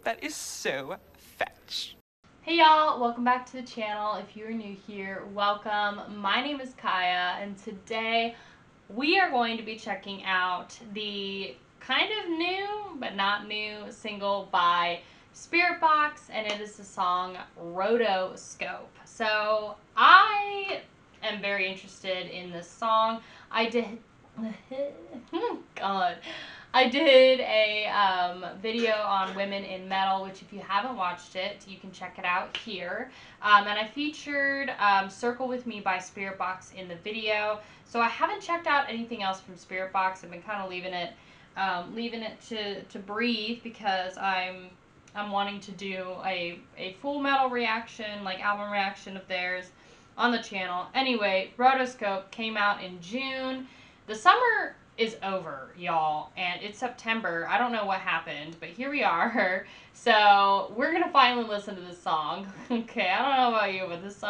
That is so fetch. Hey y'all, welcome back to the channel. If you're new here, welcome. My name is Kaiya, and today we are going to be checking out the kind of new, but not new, single by Spiritbox, and it is the song Rotoscope. So I am very interested in this song. I did a video on women in metal, which if you haven't watched it, you can check it out here. And I featured Circle With Me by Spiritbox in the video. So I haven't checked out anything else from Spiritbox. I've been kind of leaving it to breathe because I'm wanting to do a full metal reaction, like album reaction of theirs on the channel. Anyway, Rotoscope came out in June. The summer is over, y'all, and it's September. I don't know what happened, but here we are. So we're gonna finally listen to this song. Okay, I don't know about you, but this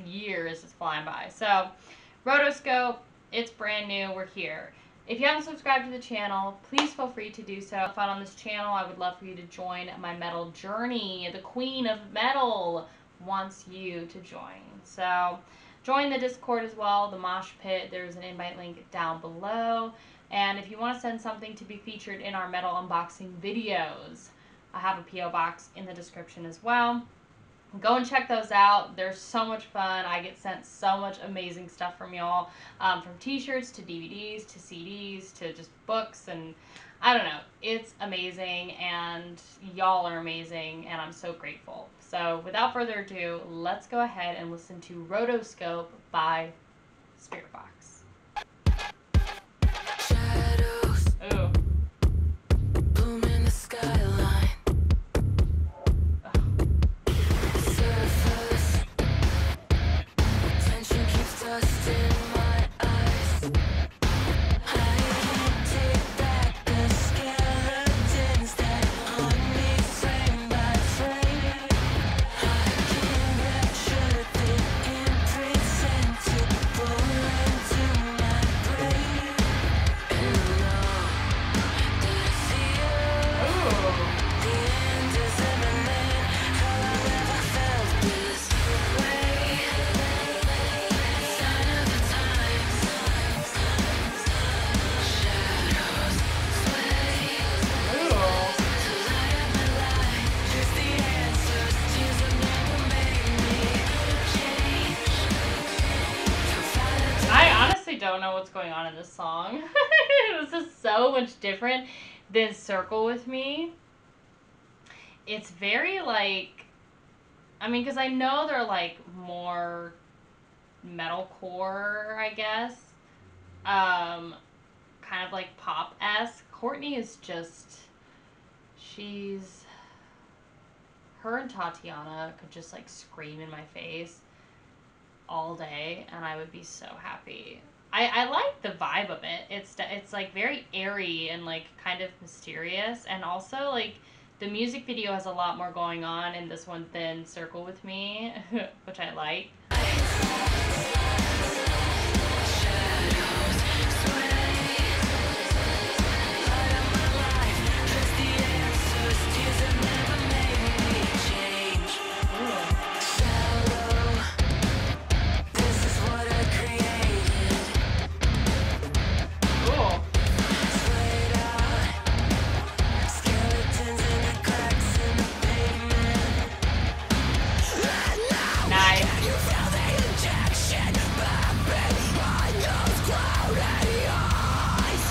year is just flying by. So Rotoscope, it's brand new, we're here. If you haven't subscribed to the channel, please feel free to do so. If I'm on this channel, I would love for you to join my metal journey. The queen of metal wants you to join. So join the Discord as well, the Mosh Pit. There's an invite link down below. And if you want to send something to be featured in our metal unboxing videos, I have a PO box in the description as well. Go and check those out. They're so much fun. I get sent so much amazing stuff from y'all, from t-shirts to DVDs to CDs to just books, and I don't know. It's amazing, and y'all are amazing, and I'm so grateful. So without further ado, let's go ahead and listen to Rotoscope by Spiritbox. Shadows, Ooh. bloom in the skyline. Surface, tension keeps dust in my eyes. I can't take back the skeletons that haunt me frame by frame. I can capture the imprints and to pull into my brain. And know that the end is imminent. How I've never felt this way. Sign of the times. Shadows sway. To light up my life. Just the answers. Tears have never made me change. I honestly don't know what's going on in this song. This is so much different than Circle With Me. It's very like, I mean, because I know they're like more metalcore, I guess. Kind of like pop-esque. Courtney is just, her and Tatiana could just like scream in my face all day, and I would be so happy. I like the vibe of it. It's like very airy and like kind of mysterious, and also like the music video has a lot more going on in this one than Circle With Me, which I like. This is what I created. Cool. Laid out skeletons in the cracks in the pavement. Nice. You feel the injection, baby, on those cloudy eyes.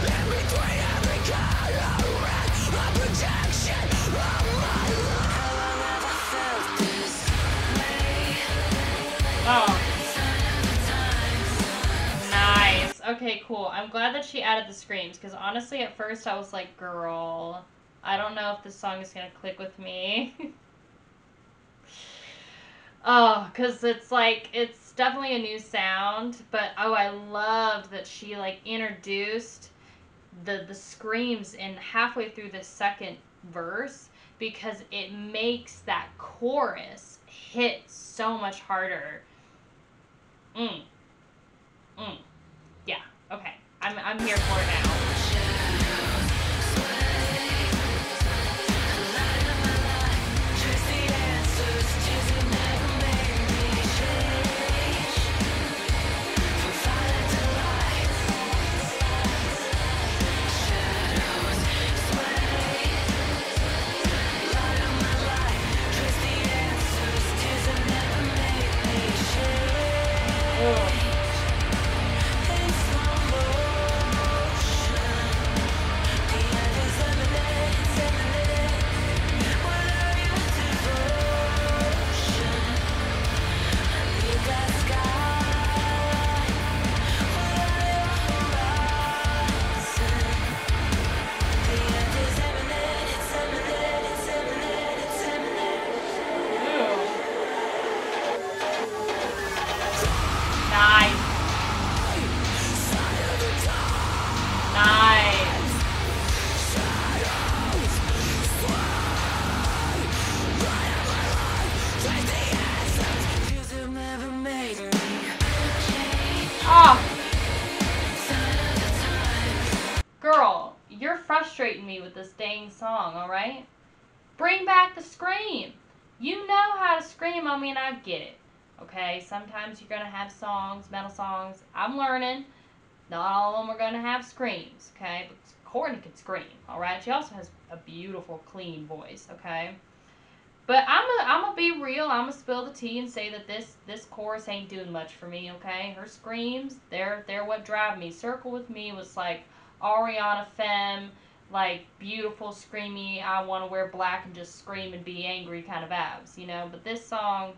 In between every cataract, a projection of my life. How I never felt this way. Oh. Nice. Okay, cool. I'm glad that she added the screams, because honestly, at first I was like, girl, I don't know if this song is going to click with me. Oh, because it's like, it's definitely a new sound, but oh, I loved that she like introduced the screams in halfway through the second verse, because it makes that chorus hit so much harder. Yeah, okay. I'm here for it now. frustrating me with this dang song, alright? Bring back the scream. You know how to scream, I mean, I get it. Okay, sometimes you're going to have songs, metal songs. I'm learning. Not all of them are going to have screams, okay? But Courtney can scream, alright? She also has a beautiful, clean voice, okay? But I'm gonna be real. I'm gonna spill the tea and say that this chorus ain't doing much for me, okay? Her screams, they're what drive me. Circle With Me was like Ariana Femme, like beautiful, screamy, I want to wear black and just scream and be angry kind of vibes, you know? But this song,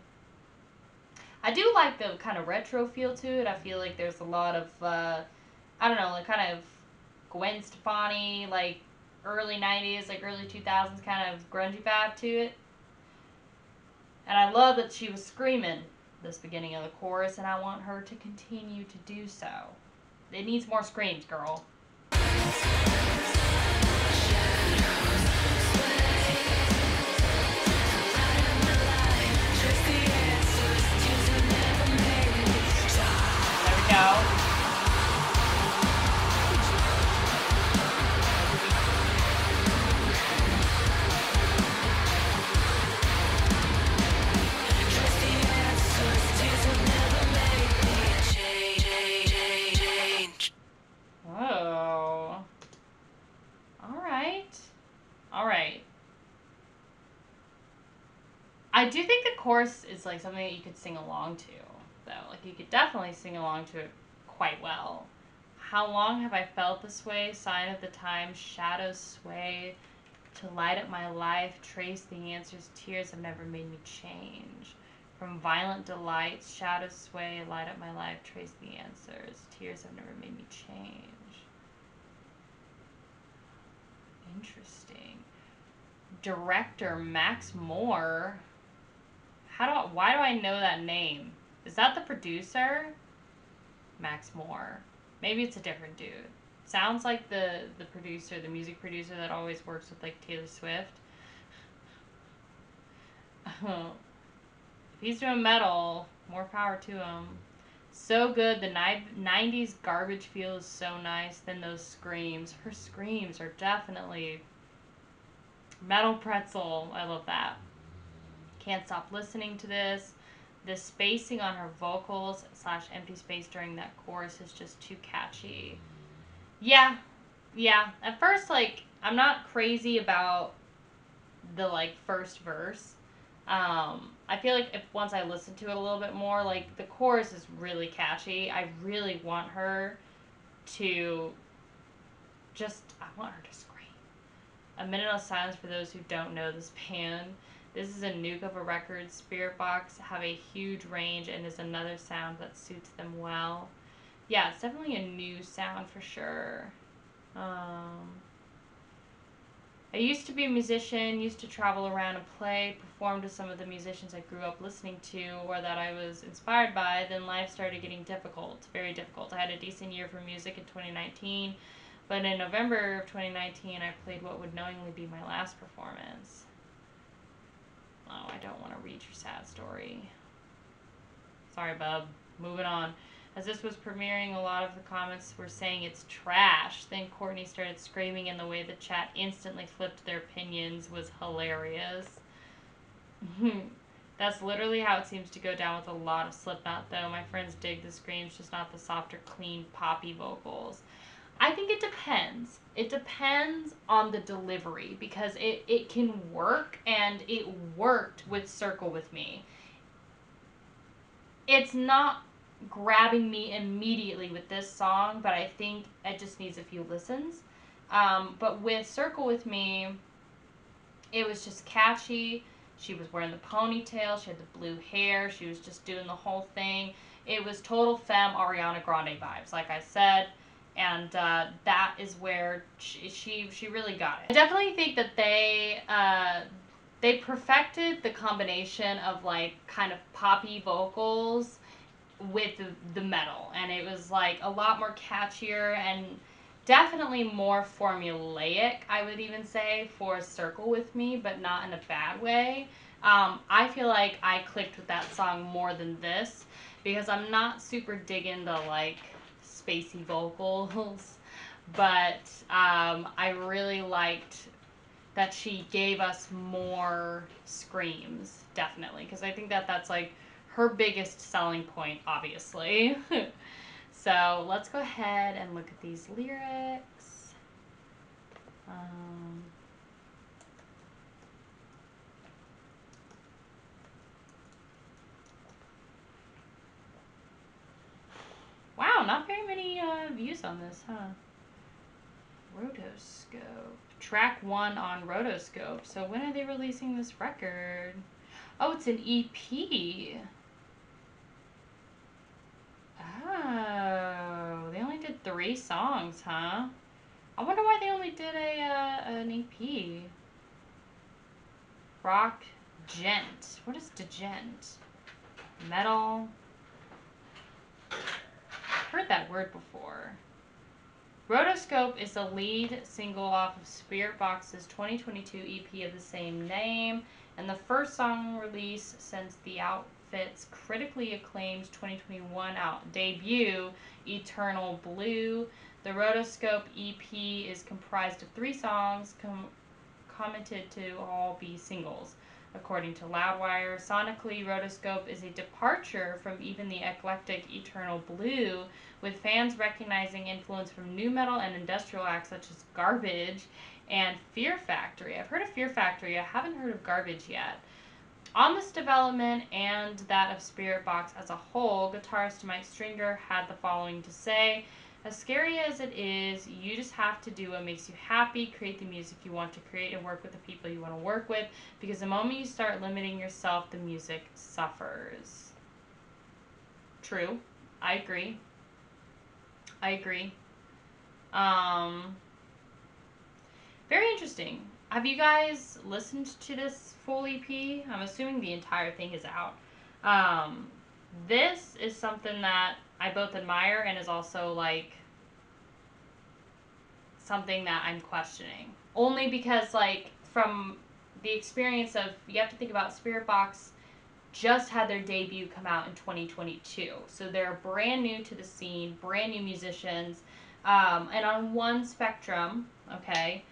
I do like the kind of retro feel to it. I feel like there's a lot of, I don't know, like kind of Gwen Stefani, like early 90s, like early 2000s kind of grungy vibe to it. And I love that she was screaming this beginning of the chorus, and I want her to continue to do so. It needs more screams, girl. There we go. Oh. Alright. I do think the chorus is like something that you could sing along to, though. Like, you could definitely sing along to it quite well. How long have I felt this way? Sign of the times, shadows sway. To light up my life, trace the answers. Tears have never made me change. From violent delights, shadows sway. Light up my life, trace the answers. Tears have never made me change. Interesting. Director Max Moore. Why do I know that name? Is that the producer? Max Moore. Maybe it's a different dude. Sounds like the producer, the music producer that always works with like Taylor Swift. If he's doing metal, more power to him. So good. The 90s garbage feels so nice. Then those screams. Her screams are definitely metal pretzel. I love that. Can't stop listening to this. The spacing on her vocals / empty space during that chorus is just too catchy. Yeah. At first, like, I'm not crazy about the, like, first verse. I feel like if once I listen to it a little bit more, like, the chorus is really catchy. I really want her to I want her to scream. A Minute of Silence for those who don't know this band. This is a nuke of a record. Spiritbox have a huge range and is another sound that suits them well. Yeah, it's definitely a new sound for sure. I used to be a musician, used to travel around and play, performed with some of the musicians I grew up listening to or that I was inspired by. Then life started getting difficult, very difficult. I had a decent year for music in 2019, but in November of 2019, I played what would knowingly be my last performance. Oh, I don't want to read your sad story. Sorry, bub. Moving on. As this was premiering, a lot of the comments were saying it's trash. Then Courtney started screaming, and the way the chat instantly flipped their opinions was hilarious. That's literally how it seems to go down with a lot of Slipknot, though. My friends dig the screams, just not the softer, clean, poppy vocals. I think it depends. It depends on the delivery, because it can work, and it worked with Circle With Me. It's not grabbing me immediately with this song, but I think it just needs a few listens. But with Circle With Me, it was just catchy. She was wearing the ponytail, she had the blue hair, she was just doing the whole thing. It was total femme Ariana Grande vibes, like I said. And that is where she really got it. I definitely think that they perfected the combination of like kind of poppy vocals with the metal, and it was like a lot more catchier and definitely more formulaic, I would even say, for Circle With Me, but not in a bad way. I feel like I clicked with that song more than this, because I'm not super digging the like spacey vocals. but I really liked that she gave us more screams, definitely, because I think that that's like her biggest selling point, obviously. So let's go ahead and look at these lyrics. Wow, not very many views on this, huh? Rotoscope. Track 1 on Rotoscope. So when are they releasing this record? Oh, it's an EP. Oh, they only did 3 songs, huh? I wonder why they only did an EP. Rock gent. What is degent? Metal. Heard that word before. Rotoscope is the lead single off of Spiritbox's 2022 EP of the same name, and the first song release since the outfit's critically acclaimed 2021 debut, Eternal Blue. The Rotoscope EP is comprised of 3 songs, commented to all be singles. According to Loudwire, sonically, Rotoscope is a departure from even the eclectic Eternal Blue, with fans recognizing influence from nu metal and industrial acts such as Garbage and Fear Factory. I've heard of Fear Factory, I haven't heard of Garbage yet. On this development and that of Spiritbox as a whole, guitarist Mike Stringer had the following to say: "As scary as it is, you just have to do what makes you happy, create the music you want to create, and work with the people you want to work with, because the moment you start limiting yourself, the music suffers." True. I agree. Very interesting. Have you guys listened to this full EP? I'm assuming the entire thing is out. This is something that I both admire and is also like something that I'm questioning. Only because, like, from the experience of, you have to think about Spiritbox just had their debut come out in 2022. So they're brand new to the scene, brand new musicians. And on one spectrum, okay,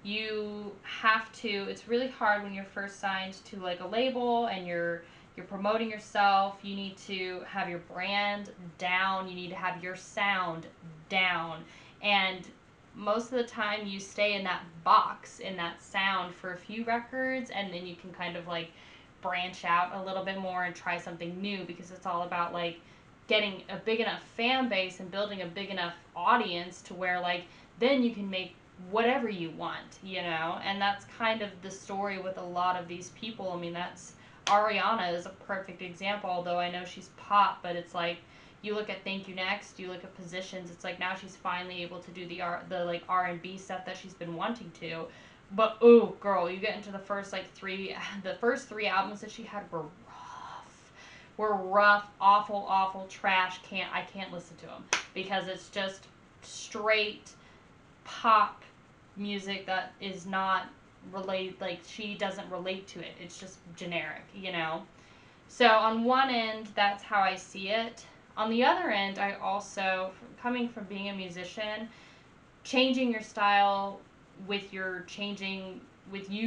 you have to, it's really hard when you're first signed to like a label and you're promoting yourself. You need to have your brand down. You need to have your sound down. And most of the time you stay in that box, in that sound for a few records, and then you can kind of like branch out a little bit more and try something new, because it's all about like getting a big enough fan base and building a big enough audience to where like then you can make whatever you want, you know. And that's kind of the story with a lot of these people. I mean, that's Ariana is a perfect example, although I know she's pop, but it's like you look at Thank You Next, you look at Positions, it's like now she's finally able to do the like R&B stuff that she's been wanting to. But oh girl, you get into the first like 3 albums that she had were rough, awful, trash. I can't listen to them because it's just straight pop music that is not related, like she doesn't relate to it. It's just generic, you know. So on one end, that's how I see it. On the other end, I also, coming from being a musician, changing your style with you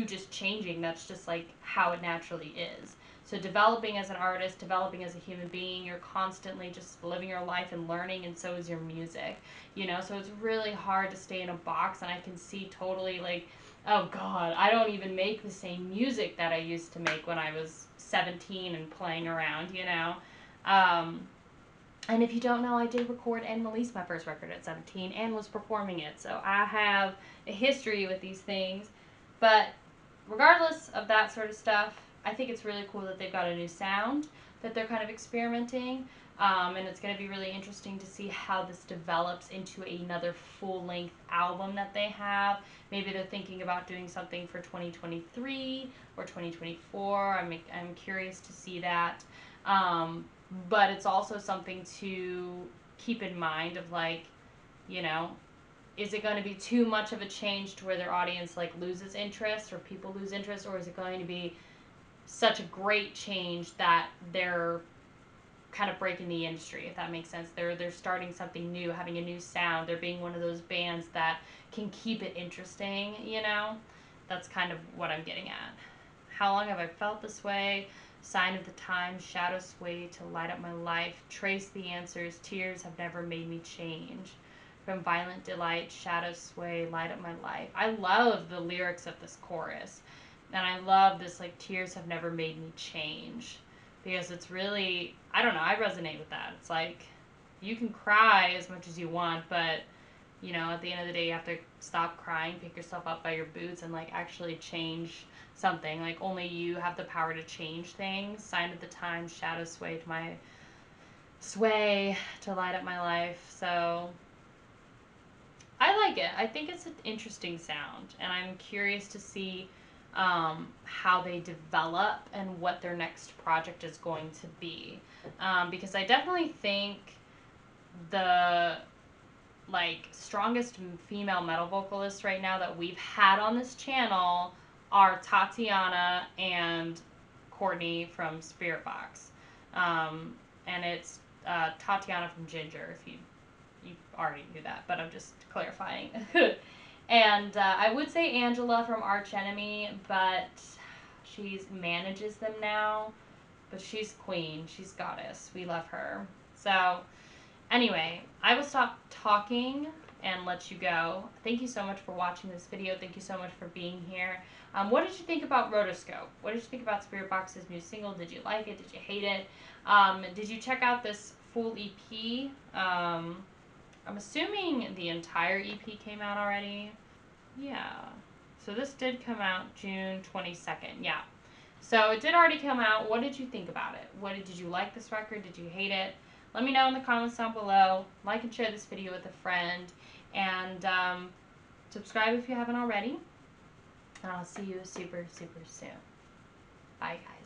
just changing, that's just like how it naturally is. So developing as an artist, developing as a human being, you're constantly just living your life and learning, and so is your music, you know. So it's really hard to stay in a box, and I can see totally like, oh god, I don't even make the same music that I used to make when I was 17 and playing around, you know. And if you don't know, I did record and release my first record at 17 and was performing it. So I have a history with these things. But regardless of that sort of stuff, I think it's really cool that they've got a new sound that they're kind of experimenting. And it's going to be really interesting to see how this develops into another full-length album that they have. Maybe they're thinking about doing something for 2023 or 2024. I'm curious to see that. But it's also something to keep in mind of like, you know, is it going to be too much of a change to where their audience like loses interest or people lose interest, or is it going to be such a great change that they're kind of breaking the industry, if that makes sense. They're starting something new, having a new sound. They're being one of those bands that can keep it interesting, you know? That's kind of what I'm getting at. How long have I felt this way? Sign of the times, shadow sway to light up my life. Trace the answers, tears have never made me change. From violent delight, shadow sway, light up my life. I love the lyrics of this chorus. And I love this, like, tears have never made me change. Because it's really, I don't know, I resonate with that. It's like, you can cry as much as you want, but, you know, at the end of the day, you have to stop crying, pick yourself up by your boots, and, like, actually change something. Like, only you have the power to change things. Sign of the times, shadow sway to my sway to light up my life. So I like it. I think it's an interesting sound, and I'm curious to see how they develop and what their next project is going to be, because I definitely think the like strongest female metal vocalists right now that we've had on this channel are Tatiana and Courtney from Spiritbox, and it's Tatiana from Ginger, if you already knew that, but I'm just clarifying. And I would say Angela from Arch Enemy, but she manages them now. But she's queen. She's goddess. We love her. So, anyway, I will stop talking and let you go. Thank you so much for watching this video. Thank you so much for being here. What did you think about Rotoscope? What did you think about Spiritbox's new single? Did you like it? Did you hate it? Did you check out this full EP? I'm assuming the entire EP came out already. Yeah. So this did come out June 22nd. Yeah. So it did already come out. What did you think about it? Did you like this record? Did you hate it? Let me know in the comments down below. Like and share this video with a friend. And subscribe if you haven't already. And I'll see you super, super soon. Bye, guys.